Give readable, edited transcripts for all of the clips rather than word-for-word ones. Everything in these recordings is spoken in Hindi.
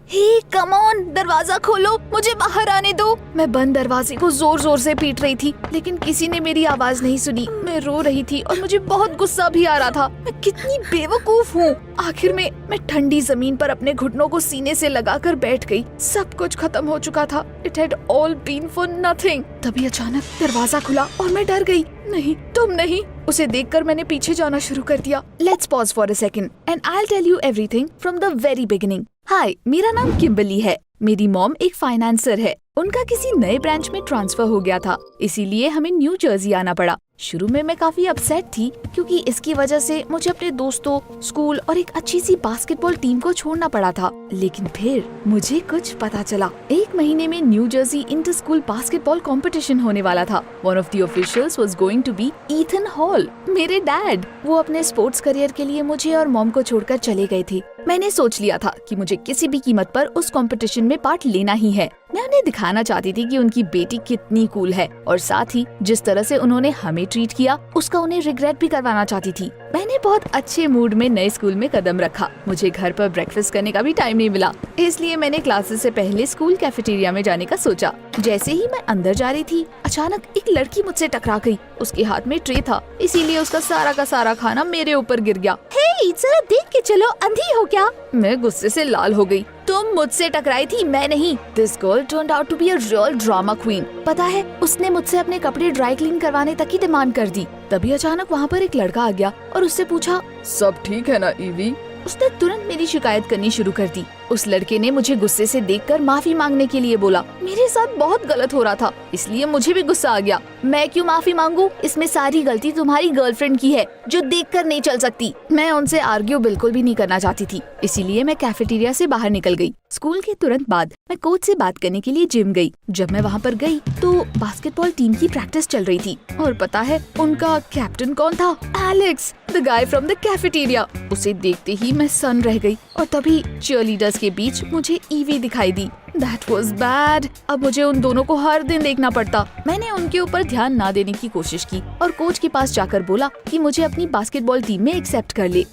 हे कम ऑन, दरवाजा खोलो, मुझे बाहर आने दो। मैं बंद दरवाजे को जोर जोर से पीट रही थी, लेकिन किसी ने मेरी आवाज नहीं सुनी। मैं रो रही थी और मुझे बहुत गुस्सा भी आ रहा था। मैं कितनी बेवकूफ हूँ। आखिर में मैं ठंडी जमीन पर अपने घुटनों को सीने से लगाकर बैठ गई। सब कुछ खत्म हो चुका था। It had all been for nothing. तभी अचानक दरवाजा खुला और मैं डर गई। नहीं, तुम नहीं। उसे देखकर मैंने पीछे जाना शुरू कर दिया। Let's pause for a second and I will tell you everything from the very beginning. Hi, मेरा नाम किम्बली है। मेरी मॉम एक फाइनेंसर है। उनका किसी नए ब्रांच में ट्रांसफर हो गया था, इसीलिए हमें न्यू जर्सी आना पड़ा। शुरू में मैं काफी अपसेट थी, क्योंकि इसकी वजह से मुझे अपने दोस्तों, स्कूल और एक अच्छी सी बास्केटबॉल टीम को छोड़ना पड़ा था। लेकिन फिर मुझे कुछ पता चला। एक महीने में New Jersey inter school basketball competition होने वाला था। One of the officials was going to be Ethan Hall, मेरे डैड। वो अपने स्पोर्ट्स करियर के लिए मुझे और मॉम को छोड़कर चले गए थे। मैंने सोच लिया था कि मुझे किसी भी कीमत पर उस कंपटीशन में पार्ट लेना ही है। मैं उन्हें दिखाना चाहती थी कि उनकी बेटी कितनी कूल है, और साथ ही जिस तरह से उन्होंने हमें ट्रीट किया उसका उन्हें रिग्रेट भी करवाना चाहती थी। मैंने बहुत अच्छे मूड में नए स्कूल में कदम रखा। मुझे घर पर ब्रेकफास्ट करने का भी टाइम नहीं मिला, इसलिए मैंने क्लासेस से पहले स्कूल कैफेटेरिया में जाने का सोचा। जैसे ही मैं अंदर जा रही थी, अचानक एक लड़की मुझसे टकरा गई। उसके हाथ में ट्रे था, इसीलिए उसका सारा का सारा खाना मेरे ऊपर गिर गया। हे, जरा देख के चलो, अंधी हो क्या? मैं गुस्से से लाल हो गई। तुम मुझसे टकराई थी, मैं नहीं। This girl turned out to be a real drama queen. पता है, उसने मुझसे अपने कपड़े ड्राई क्लीन करवाने तक की डिमांड कर दी। तभी अचानक वहाँ पर एक लड़का आ गया और उससे पूछा, सब ठीक है ना ईवी? उसने तुरंत मेरी शिकायत करनी शुरू कर दी। उस लड़के ने मुझे गुस्से से देखकर माफी मांगने के लिए बोला। मेरे साथ बहुत गलत हो रहा था, इसलिए मुझे भी गुस्सा आ गया। मैं क्यों माफी मांगू? इसमें सारी गलती तुम्हारी गर्लफ्रेंड की है, जो देखकर नहीं चल सकती। मैं उनसे आर्ग्यू बिल्कुल भी नहीं करना चाहती थी, इसीलिए मैं कैफेटेरिया से बाहर निकल गई। स्कूल के तुरंत बाद मैं कोच से बात करने के लिए जिम गई। जब मैं वहाँ पर गई तो बास्केटबॉल टीम की प्रैक्टिस चल रही थी, और पता है उनका कैप्टन कौन था? Alex, the guy from the cafeteria. उसे देखते ही मैं सन रह गई, और तभी चीयरलीडर्स के बीच मुझे ईवी दिखाई दी। That was bad। अब मुझे उन दोनों को हर दिन देखना पड़ता। मैंने उनके ऊपर ध्यान ना देने की कोशिश की और कोच के पास जाकर बोला कि मुझे अपनी बास्केटबॉल टीम में एक्सेप्ट कर ले।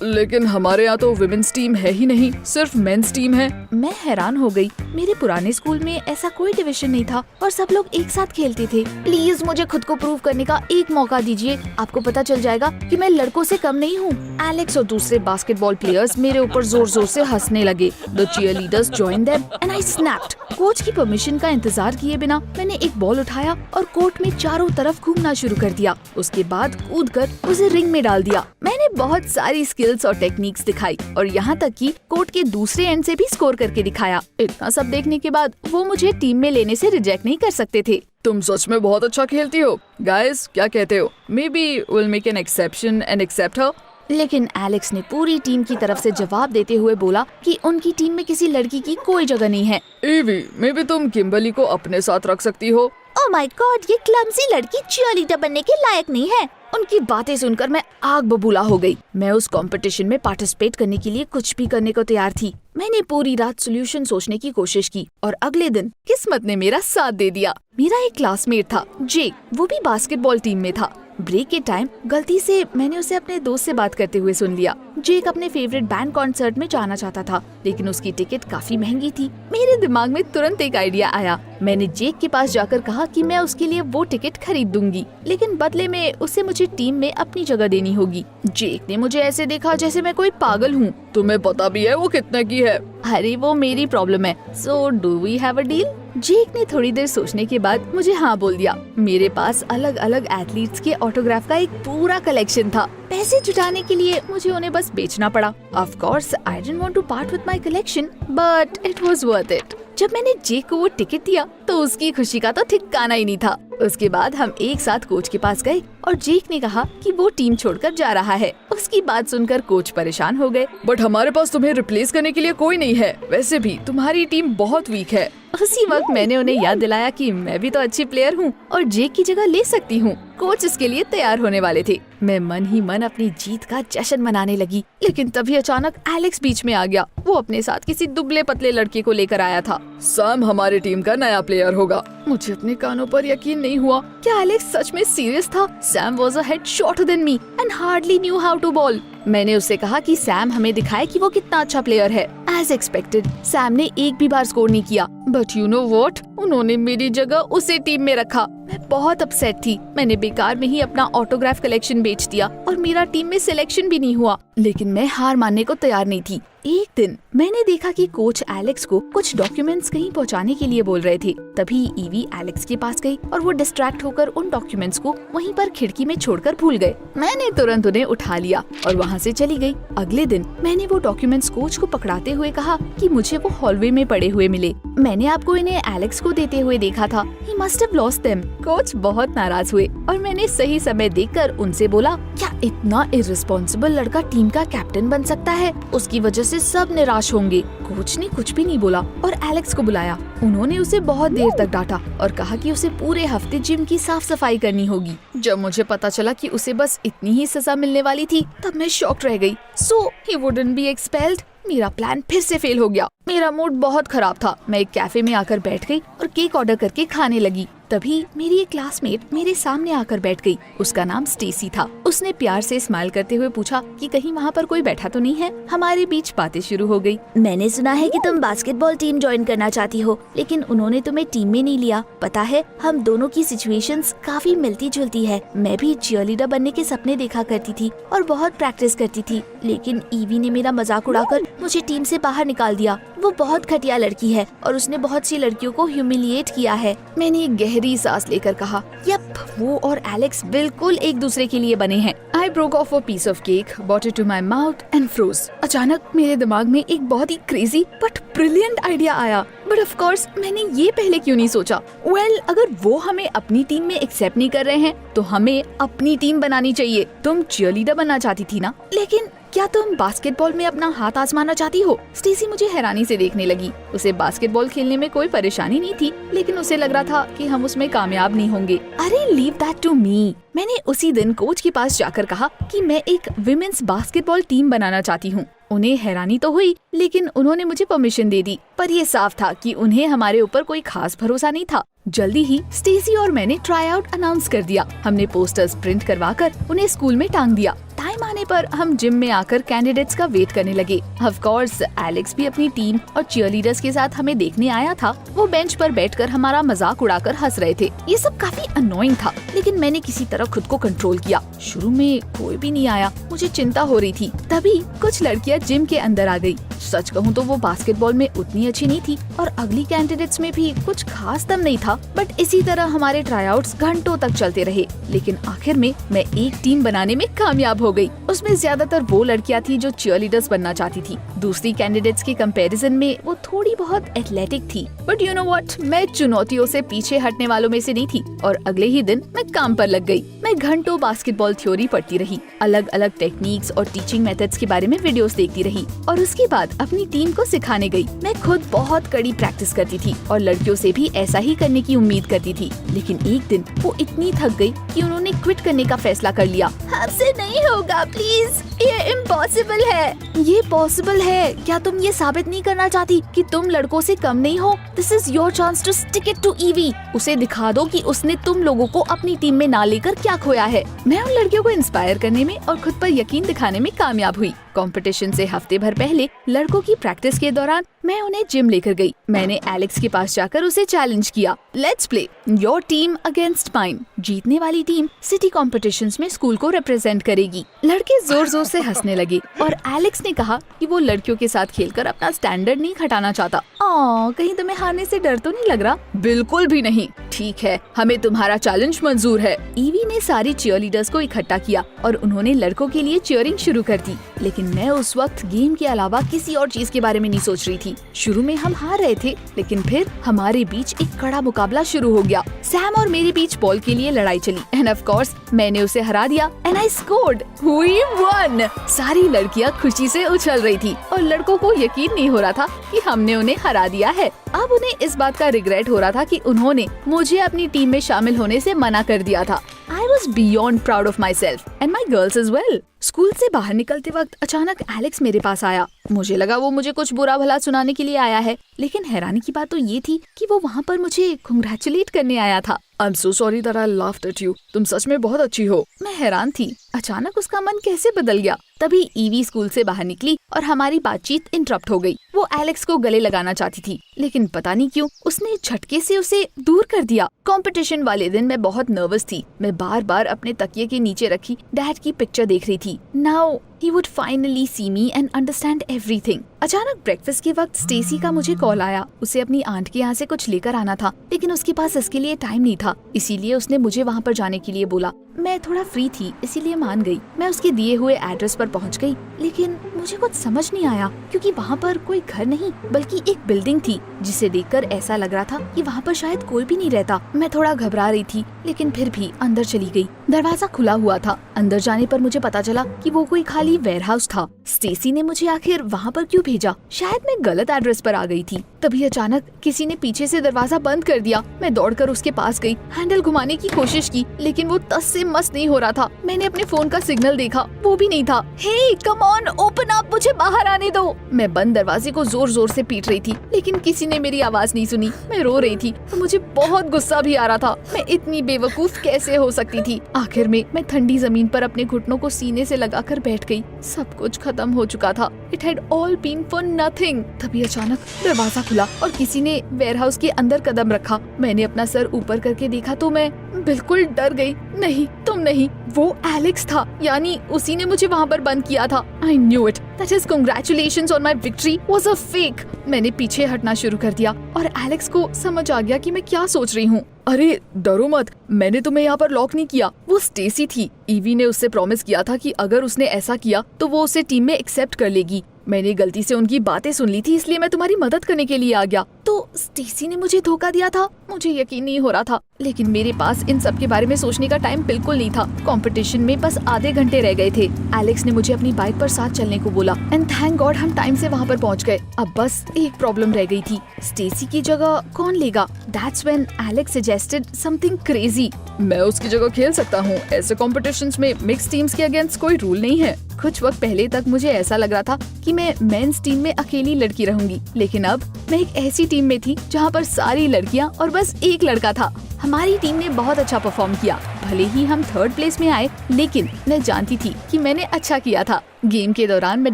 लेकिन हमारे यहाँ तो वुमेन्स टीम है ही नहीं, सिर्फ मेंस टीम है। मैं हैरान हो गई। मेरे पुराने स्कूल में ऐसा कोई डिवीजन नहीं था और सब लोग एक साथ खेलते थे। प्लीज मुझे खुद को प्रूव करने का एक मौका दीजिए। आपको पता चल जाएगा कि मैं लड़कों से कम नहीं हूँ। एलेक्स और दूसरे बास्केटबॉल प्लेयर्स मेरे ऊपर जोर जोर से हंसने लगे। The cheerleaders joined them and I snapped. Coach की परमिशन का इंतजार किए बिना मैंने एक बॉल उठाया और कोर्ट में चारों तरफ घूमना शुरू कर दिया। उसके बाद कूदकर उसे रिंग में डाल दिया। मैंने बहुत सारी स्किल्स और टेक्निक्स दिखाई और यहाँ तक कि कोर्ट के दूसरे एंड से भी स्कोर करके दिखाया। इतना सब देखने के बाद वो मुझे टीम में लेने से रिजेक्ट नहीं कर सकते थे। तुम सच में बहुत अच्छा खेलती हो। गाइस, क्या कहते हो? Maybe will make an exception and accept her. लेकिन एलेक्स ने पूरी टीम की तरफ से जवाब देते हुए बोला कि उनकी टीम में किसी लड़की की कोई जगह नहीं है। ईवी, मे बी तुम किम्बली को अपने साथ रख सकती हो। ओह माय गॉड, ये क्लमसी लड़की चीयरलीडर बनने के लायक नहीं है। उनकी बातें सुनकर मैं आग बबूला हो गई। मैं उस कंपटीशन में पार्टिसिपेट करने के लिए कुछ भी करने को तैयार थी। मैंने पूरी रात सोल्यूशन सोचने की कोशिश की और अगले दिन किस्मत ने मेरा साथ दे दिया। मेरा एक क्लासमेट था, जेक, वो भी बास्केटबॉल टीम में था। ब्रेक के टाइम गलती से मैंने उसे अपने दोस्त से बात करते हुए सुन लिया। जेक अपने फेवरेट बैंड कॉन्सर्ट में जाना चाहता था, लेकिन उसकी टिकट काफी महंगी थी। मेरे दिमाग में तुरंत एक आइडिया आया। मैंने जेक के पास जाकर कहा कि मैं उसके लिए वो टिकट खरीद दूंगी, लेकिन बदले में उसे मुझे टीम में अपनी जगह देनी होगी। जेक ने मुझे ऐसे देखा जैसे मैं कोई पागल हूँ। तुम्हें पता भी है वो कितने की है? अरे वो मेरी प्रॉब्लम है। So do we have a deal? Jake ने थोड़ी देर सोचने के बाद मुझे हाँ बोल दिया। मेरे पास अलग अलग एथलीट्स के ऑटोग्राफ का एक पूरा कलेक्शन था। पैसे जुटाने के लिए मुझे उन्हें बस बेचना पड़ा। Of course I didn't want to part with my collection, but it was worth it. जब मैंने जेक को वो टिकट दिया तो उसकी खुशी का तो ठिकाना ही नहीं था। उसके बाद हम एक साथ कोच के पास गए और जेक ने कहा कि वो टीम छोड़कर जा रहा है। उसकी बात सुनकर कोच परेशान हो गए। बट हमारे पास तुम्हें रिप्लेस करने के लिए कोई नहीं है। वैसे भी तुम्हारी टीम बहुत वीक है। उसी वक्त मैंने उन्हें याद दिलाया कि मैं भी तो अच्छी प्लेयर हूँ और जेक की जगह ले सकती हूँ। कोच इसके लिए तैयार होने वाले थे। मैं मन ही मन अपनी जीत का जश्न मनाने लगी, लेकिन तभी अचानक एलेक्स बीच में आ गया। वो अपने साथ किसी दुबले पतले लड़के को लेकर आया था। सैम हमारी टीम का नया प्लेयर होगा। मुझे अपने कानों पर यकीन नहीं हुआ। क्या एलेक्स सच में सीरियस था? Sam was a head shorter than me and hardly knew how to ball. मैंने उससे कहा कि सैम हमें दिखाए कि वो कितना अच्छा प्लेयर है। एज एक्सपेक्टेड सैम ने एक भी बार स्कोर नहीं किया। बट यू नो व्हाट, उन्होंने मेरी जगह उसे टीम में रखा। मैं बहुत अपसेट थी। मैंने बेकार में ही अपना ऑटोग्राफ कलेक्शन बेच दिया और मेरा टीम में सिलेक्शन भी नहीं हुआ। लेकिन मैं हार मानने को तैयार नहीं थी। एक दिन मैंने देखा कि कोच एलेक्स को कुछ डॉक्यूमेंट्स कहीं पहुंचाने के लिए बोल रहे थे। तभी ईवी एलेक्स के पास गई और वो डिस्ट्रैक्ट होकर उन डॉक्यूमेंट्स को वहीं पर खिड़की में छोड़कर भूल गए। मैंने तुरंत उन्हें उठा लिया और वहाँ से चली गई। अगले दिन मैंने वो डॉक्यूमेंट्स कोच को पकड़ाते हुए कहा कि मुझे वो हॉलवे में पड़े हुए मिले। मैंने आपको इन्हें एलेक्स को देते हुए देखा था। He must have lost them। Coach बहुत नाराज हुए और मैंने सही समय देखकर उनसे बोला, क्या इतना इर्रिस्पॉन्सिबल लड़का टीम का कैप्टन बन सकता है? उसकी वजह से सब निराश होंगे। कोच ने कुछ भी नहीं बोला और एलेक्स को बुलाया। उन्होंने उसे बहुत देर तक डांटा और कहा कि उसे पूरे हफ्ते जिम की साफ सफाई करनी होगी। जब मुझे पता चला कि उसे बस इतनी ही सजा मिलने वाली थी, तब मैं शॉक्ड रह गई। So he wouldn't be expelled। मेरा प्लान फिर से फेल हो गया। मेरा मूड बहुत खराब था। मैं एक कैफे में आकर बैठ गई और केक ऑर्डर करके खाने लगी। तभी मेरी एक क्लासमेट मेरे सामने आकर बैठ गई। उसका नाम स्टेसी था। उसने प्यार से स्माइल करते हुए पूछा कि कहीं वहाँ पर कोई बैठा तो नहीं है। हमारे बीच बातें शुरू हो गई। मैंने सुना है कि तुम बास्केटबॉल टीम ज्वाइन करना चाहती हो, लेकिन उन्होंने तुम्हें टीम में नहीं लिया। पता है, हम दोनों की सिचुएशंस काफी मिलती जुलती है। मैं भी चीयरलीडर बनने के सपने देखा करती थी और बहुत प्रैक्टिस करती थी, लेकिन ईवी ने मेरा मजाक उड़ाकर मुझे टीम से बाहर निकाल दिया। वो बहुत घटिया लड़की है और उसने बहुत सी लड़कियों को ह्यूमिलिएट किया है। मैंने एक गहरी सांस लेकर कहा, यप, वो और एलेक्स बिल्कुल एक दूसरे के लिए बने हैं। I broke off a piece of cake, brought it to my mouth and froze। अचानक मेरे दिमाग में एक बहुत ही क्रेजी बट ब्रिलियंट आइडिया आया। बट ऑफ कोर्स मैंने ये पहले क्यों नहीं सोचा? वेल, अगर वो हमें अपनी टीम में एक्सेप्ट नहीं कर रहे हैं तो हमें अपनी टीम बनानी चाहिए। तुम चीयरलीडर बनना चाहती थी ना, लेकिन क्या तुम बास्केटबॉल में अपना हाथ आजमाना चाहती हो? स्टेसी मुझे हैरानी से देखने लगी। उसे बास्केटबॉल खेलने में कोई परेशानी नहीं थी, लेकिन उसे लग रहा था कि हम उसमें कामयाब नहीं होंगे। अरे लीव दैट टू मी। मैंने उसी दिन कोच के पास जाकर कहा कि मैं एक विमेन्स बास्केटबॉल टीम बनाना चाहती हूँ। उन्हें हैरानी तो हुई, लेकिन उन्होंने मुझे परमिशन दे दी। पर ये साफ था कि उन्हें हमारे ऊपर कोई खास भरोसा नहीं था। जल्दी ही स्टेसी और मैंने ट्राई आउट अनाउंस कर दिया। हमने पोस्टर्स प्रिंट करवाकर उन्हें स्कूल में टांग दिया। टाइम आने पर हम जिम में आकर कैंडिडेट्स का वेट करने लगे। ऑफ कोर्स एलेक्स भी अपनी टीम और चीयरलीडर्स के साथ हमें देखने आया था। वो बेंच पर बैठकर हमारा मजाक उड़ाकर हंस रहे थे। ये सब काफी अनोइंग था, लेकिन मैंने किसी तरह खुद को कंट्रोल किया। शुरू में कोई भी नहीं आया, मुझे चिंता हो रही थी। तभी कुछ लड़कियां जिम के अंदर आ गई। सच कहूँ तो वो बास्केटबॉल में उतनी अच्छी नहीं थी और अगली कैंडिडेट्स में भी कुछ खास दम नहीं था। बट इसी तरह हमारे ट्राईआउट्स घंटों तक चलते रहे, लेकिन आखिर में मैं एक टीम बनाने में कामयाब हो गई। उसमें ज्यादातर वो लड़कियां थी जो चीयरलीडर्स बनना चाहती थी। दूसरी कैंडिडेट्स के कंपैरिजन में वो थोड़ी बहुत एथलेटिक थी। बट यू नो व्हाट, मैं चुनौतियों से पीछे हटने वालों में से नहीं थी और अगले ही दिन मैं काम पर लग गई। मैं घंटों बास्केटबॉल थ्योरी पढ़ती रही, अलग अलग टेक्निक्स और टीचिंग मेथड्स के बारे में वीडियोस देखती रही और उसके बाद अपनी टीम को सिखाने गई। मैं खुद बहुत कड़ी प्रैक्टिस करती थी और लड़कियों से भी ऐसा ही करने की उम्मीद करती थी। लेकिन एक दिन वो इतनी थक गई कि उन्होंने क्विट करने का फैसला कर लिया। हमसे नहीं होगा, प्लीज, ये इम्पॉसिबल है। ये पॉसिबल है। क्या तुम ये साबित नहीं करना चाहती कि तुम लड़कों से कम नहीं हो? This is your chance to stick it to Evie. उसे दिखा दो कि उसने तुम लोगों को अपनी टीम में ना लेकर क्या खोया है। मैं उन लड़कियों को इंस्पायर करने में और खुद पर यकीन दिखाने में कामयाब हुई। कंपटीशन से हफ्ते भर पहले लड़कों की प्रैक्टिस के दौरान मैं उन्हें जिम लेकर गई। मैंने एलेक्स के पास जाकर उसे चैलेंज किया, let's play your team against mine. जीतने वाली टीम सिटी कॉम्पिटिशन्स में स्कूल को रिप्रेजेंट करेगी। लड़के जोर जोर से हंसने लगे और एलेक्स ने कहा कि वो लड़कियों के साथ खेलकर अपना स्टैंडर्ड नहीं घटाना चाहता। कहीं तुम्हें हारने से डर तो नहीं लग रहा? बिल्कुल भी नहीं। ठीक है, हमें तुम्हारा चैलेंज मंजूर है। ईवी ने सारी चीयरलीडर्स को इकट्ठा किया और उन्होंने लड़कों के लिए चीयरिंग शुरू कर दी। लेकिन मैं उस वक्त गेम के अलावा किसी और चीज के बारे में नहीं सोच रही थी। शुरू में हम हार रहे थे, लेकिन फिर हमारे बीच एक कड़ा मुकाबला शुरू हो गया। सैम और मेरे बीच बॉल के लिए लड़ाई चली एंड ऑफ कोर्स मैंने उसे हरा दिया and I scored. We won. सारी लड़कियां खुशी से उछल रही थी और लड़कों को यकीन नहीं हो रहा था कि हमने उन्हें हरा दिया है। अब उन्हें इस बात का रिग्रेट हो रहा था कि उन्होंने मुझे अपनी टीम में शामिल होने से मना कर दिया था। I was beyond proud of myself and my girls as well। School से बाहर निकलते वक्त अचानक एलेक्स मेरे पास आया। मुझे लगा वो मुझे कुछ बुरा भला सुनाने के लिए आया है, लेकिन हैरानी की बात तो ये थी कि वो वहाँ पर मुझे कंग्रेचुलेट करने आया था। I'm so sorry that I laughed at you। तुम सच में बहुत अच्छी हो। मैं हैरान थी, अचानक उसका मन कैसे बदल गया। तभी ईवी स्कूल से बाहर निकली और हमारी बातचीत इंटरप्ट हो गई। वो एलेक्स को गले लगाना चाहती थी, लेकिन पता नहीं क्यों उसने झटके से उसे दूर कर दिया। कंपटीशन वाले दिन मैं बहुत नर्वस थी। मैं बार बार अपने तकिए के नीचे रखी डैड की पिक्चर देख रही थी। Now he would finally see me and understand everything। अचानक ब्रेकफास्ट के वक्त स्टेसी का मुझे कॉल आया। उसे अपनी आंट के यहाँ से कुछ लेकर आना था, लेकिन उसके पास इसके लिए टाइम नहीं था, इसीलिए उसने मुझे वहाँ पर जाने के लिए बोला। मैं थोड़ा फ्री थी इसीलिए मान गई। मैं उसके दिए हुए एड्रेस पर पहुँच गई, लेकिन मुझे कुछ समझ नहीं आया क्योंकि वहाँ पर कोई घर नहीं बल्कि एक बिल्डिंग थी, जिसे देखकर ऐसा लग रहा था कि वहाँ पर शायद कोई भी नहीं रहता। मैं थोड़ा घबरा रही थी, लेकिन फिर भी अंदर चली गई। दरवाजा खुला हुआ था। अंदर जाने पर मुझे पता चला कि वो कोई खाली वेयरहाउस था। स्टेसी ने मुझे आखिर वहाँ पर क्यों भेजा? शायद मैं गलत एड्रेस पर आ गई थी। तभी अचानक किसी ने पीछे से दरवाजा बंद कर दिया। मैं दौड़कर उसके पास गई, हैंडल घुमाने की कोशिश की, लेकिन वो तस से मस नहीं हो रहा था। मैंने अपने फोन का सिग्नल देखा, वो भी नहीं था। हे कम ऑन ओपन अप, मुझे बाहर आने दो। मैं बंद दरवाजे को जोर जोर से पीट रही थी, लेकिन किसी ने मेरी आवाज नहीं सुनी। मैं रो रही थी तो मुझे बहुत गुस्सा भी आ रहा था। मैं इतनी बेवकूफ कैसे हो सकती थी? आखिर में मैं ठंडी जमीन पर अपने घुटनों को सीने से लगाकर बैठ गई। सब कुछ खत्म हो चुका था। It had all been for nothing. तभी अचानक दरवाजा खुला और किसी ने वेयरहाउस के अंदर कदम रखा। मैंने अपना सर ऊपर करके देखा तो मैं बिल्कुल डर गई। नहीं, तुम नहीं, वो एलेक्स था। यानी उसी ने मुझे वहाँ पर बंद किया था। I knew it. That is congratulations on my victory was a fake. मैंने पीछे हटना शुरू कर दिया और एलेक्स को समझ आ गया कि मैं क्या सोच रही हूँ। अरे डरो मत, मैंने तुम्हें यहाँ पर लॉक नहीं किया। वो स्टेसी थी। ईवी ने उससे प्रॉमिस किया था कि अगर उसने ऐसा किया तो वो उसे टीम में एक्सेप्ट कर लेगी। मैंने गलती से उनकी बातें सुन ली थी, इसलिए मैं तुम्हारी मदद करने के लिए आ गया। तो स्टेसी ने मुझे धोखा दिया था? मुझे यकीन नहीं हो रहा था, लेकिन मेरे पास इन सब के बारे में सोचने का टाइम बिल्कुल नहीं था। कंपटीशन में बस आधे घंटे रह गए थे। एलेक्स ने मुझे अपनी बाइक पर साथ चलने को बोला एंड थैंक गॉड हम टाइम से वहाँ पर पहुँच गए। अब बस एक प्रॉब्लम रह गई थी, स्टेसी की जगह कौन लेगा? That's when Alex suggested something crazy. मैं उसकी जगह खेल सकता हूँ। ऐसे कॉम्पिटिशन्स में मिक्स टीम्स के अगेंस्ट कोई रूल नहीं है। कुछ वक्त पहले तक मुझे ऐसा लग रहा था कि मैं मेंस टीम में अकेली लड़की रहूंगी, लेकिन अब मैं एक ऐसी टीम में थी जहाँ पर सारी लड़कियाँ और बस एक लड़का था। हमारी टीम ने बहुत अच्छा परफॉर्म किया। भले ही हम 3rd प्लेस में आए, लेकिन मैं जानती थी कि मैंने अच्छा किया था। गेम के दौरान मैं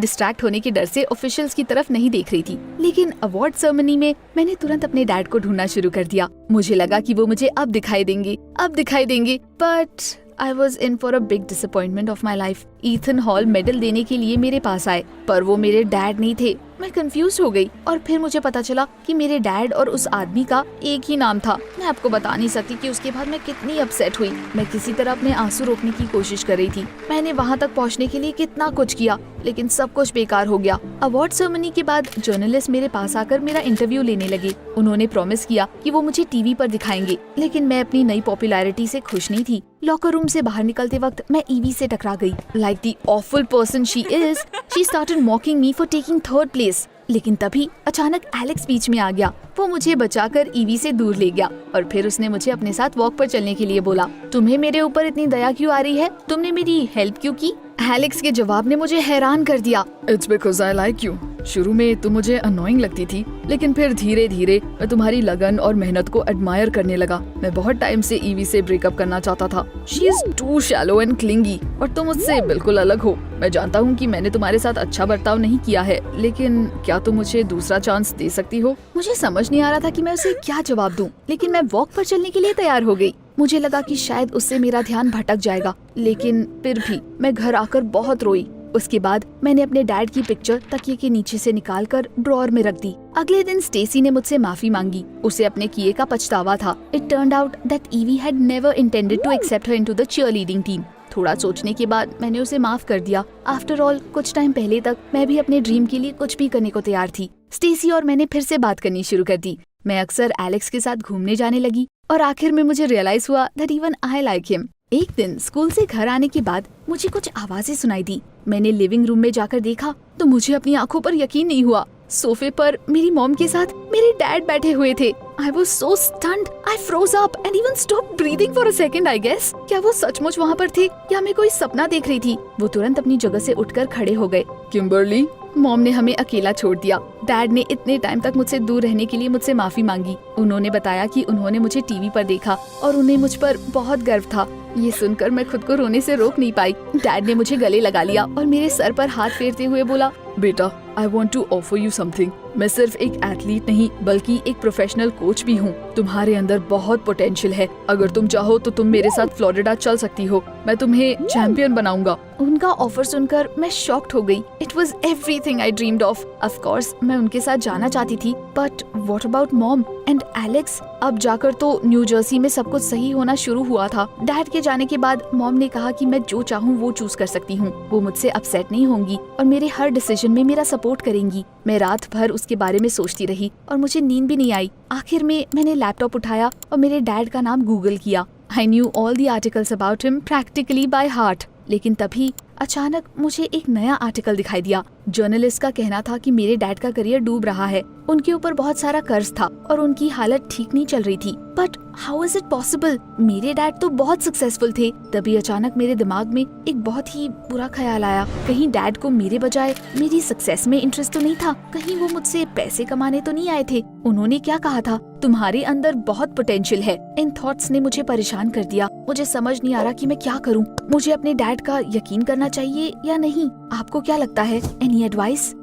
डिस्ट्रैक्ट होने के डर से ऑफिशियल्स की तरफ नहीं देख रही थी, लेकिन अवार्ड सेरेमनी में मैंने तुरंत अपने डैड को ढूंढना शुरू कर दिया। मुझे लगा कि वो मुझे अब दिखाई देंगे, but I was in for a big disappointment of my life. Ethan hall medal देने के लिए मेरे पास आए, पर वो मेरे डैड नहीं थे। मैं कंफ्यूज हो गई और फिर मुझे पता चला कि मेरे डैड और उस आदमी का एक ही नाम था। मैं आपको बता नहीं सकती कि उसके बाद मैं कितनी अपसेट हुई। मैं किसी तरह अपने आंसू रोकने की कोशिश कर रही थी। मैंने वहाँ तक पहुँचने के लिए कितना कुछ किया, लेकिन सब कुछ बेकार हो गया। अवार्ड सेरेमनी के बाद जर्नलिस्ट मेरे पास आकर मेरा इंटरव्यू लेने लगे। उन्होंने प्रॉमिस किया कि वो मुझे टीवी पर दिखाएंगे, लेकिन मैं अपनी नई पॉपुलैरिटी से खुश नहीं थी। लॉकर रूम से बाहर निकलते वक्त मैं ईवी से टकरा गई। Like the awful person she is, she started mocking me for taking 3rd place. लेकिन तभी अचानक एलेक्स बीच में आ गया। वो मुझे बचाकर ईवी से दूर ले गया और फिर उसने मुझे अपने साथ वॉक पर चलने के लिए बोला। तुम्हें मेरे ऊपर इतनी दया क्यों आ रही है? तुमने मेरी हेल्प क्यों की? एलेक्स के जवाब ने मुझे हैरान कर दिया। It's because I like you. शुरू में तुम मुझे अनोइंग लगती थी, लेकिन फिर धीरे धीरे मैं तुम्हारी लगन और मेहनत को एडमायर करने लगा। मैं बहुत टाइम से ईवी से ब्रेकअप करना चाहता था। She is too shallow and clingy, और तुम मुझसे बिल्कुल अलग हो। मैं जानता हूँ कि मैंने तुम्हारे साथ अच्छा बर्ताव नहीं किया है, लेकिन क्या तुम मुझे दूसरा चांस दे सकती हो? मुझे समझ नहीं आ रहा था कि मैं उसे क्या जवाब दूं, लेकिन मैं वॉक पर चलने के लिए तैयार हो गई। मुझे लगा कि शायद उससे मेरा ध्यान भटक जाएगा, लेकिन फिर भी मैं घर आकर बहुत रोई। उसके बाद मैंने अपने डैड की पिक्चर तकिए के नीचे से निकालकर ड्रॉअर में रख दी। अगले दिन स्टेसी ने मुझसे माफी मांगी। उसे अपने किए का पछतावा था। It turned out that Evie had never intended to accept her into the cheerleading team. थोड़ा सोचने के बाद मैंने उसे माफ कर दिया। आफ्टर ऑल कुछ टाइम पहले तक मैं भी अपने ड्रीम के लिए कुछ भी करने को तैयार थी। स्टेसी और मैंने फिर से बात करनी शुरू कर दी। मैं अक्सर एलेक्स के साथ घूमने जाने लगी और आखिर में मुझे रियलाइज हुआ that even I like him. एक दिन स्कूल से घर आने के बाद मुझे कुछ आवाजें सुनाई दी। मैंने लिविंग रूम में जाकर देखा तो मुझे अपनी आंखों पर यकीन नहीं हुआ। सोफे पर मेरी मॉम के साथ मेरे डैड बैठे हुए थे। I was so stunned, I froze up and even stopped breathing for a second, I guess. क्या वो सचमुच वहाँ पर थे या मैं कोई सपना देख रही थी? वो तुरंत अपनी जगह से उठकर खड़े हो गए। किम्बरली, मॉम ने हमें अकेला छोड़ दिया। डैड ने इतने टाइम तक मुझसे दूर रहने के लिए मुझसे माफी मांगी। उन्होंने बताया कि उन्होंने मुझे टीवी पर देखा और उन्हें मुझ पर बहुत गर्व था। ये सुनकर मैं खुद को रोने से रोक नहीं पाई। डैड ने मुझे गले लगा लिया और मेरे सर पर हाथ फेरते हुए बोला, बेटा, I want to offer you something. मैं सिर्फ एक एथलीट नहीं बल्कि एक प्रोफेशनल कोच भी हूँ। तुम्हारे अंदर बहुत पोटेंशियल है। अगर तुम चाहो तो तुम मेरे साथ फ्लोरिडा चल सकती हो। मैं तुम्हें चैंपियन बनाऊंगा। उनका ऑफर सुनकर मैं शॉक्ड हो गई। It was everything I dreamed of. Of course मैं उनके साथ जाना चाहती थी, but what about mom and Alex? अब जाकर तो न्यू जर्सी में सब कुछ सही होना शुरू हुआ था। डैड के जाने के बाद मॉम ने कहा कि मैं जो चाहूँ वो चूज कर सकती हूँ। वो मुझसे अपसेट नहीं होंगी और मेरे हर डिसीजन में मेरा सपोर्ट करेंगी। मैं रात भर उसके बारे में सोचती रही और मुझे नींद भी नहीं आई। आखिर में मैंने लैपटॉप उठाया और मेरे डैड का नाम गूगल किया। I knew all the articles about him practically by heart. लेकिन तभी अचानक मुझे एक नया आर्टिकल दिखाई दिया। जर्नलिस्ट का कहना था कि मेरे डैड का करियर डूब रहा है। उनके ऊपर बहुत सारा कर्ज था और उनकी हालत ठीक नहीं चल रही थी। But how is it possible? मेरे डैड तो बहुत सक्सेसफुल थे। तभी अचानक मेरे दिमाग में एक बहुत ही बुरा ख्याल आया। कहीं डैड को मेरे बजाय मेरी सक्सेस में इंटरेस्ट तो नहीं था? कहीं वो मुझसे पैसे कमाने तो नहीं आए थे? उन्होंने क्या कहा था, तुम्हारे अंदर बहुत पोटेंशियल है। इन थॉट्स ने मुझे परेशान कर दिया। मुझे समझ नहीं आ रहा कि मैं क्या करूं। मुझे अपने डैड का यकीन करना चाहिए या नहीं? आपको क्या लगता है? Any advice?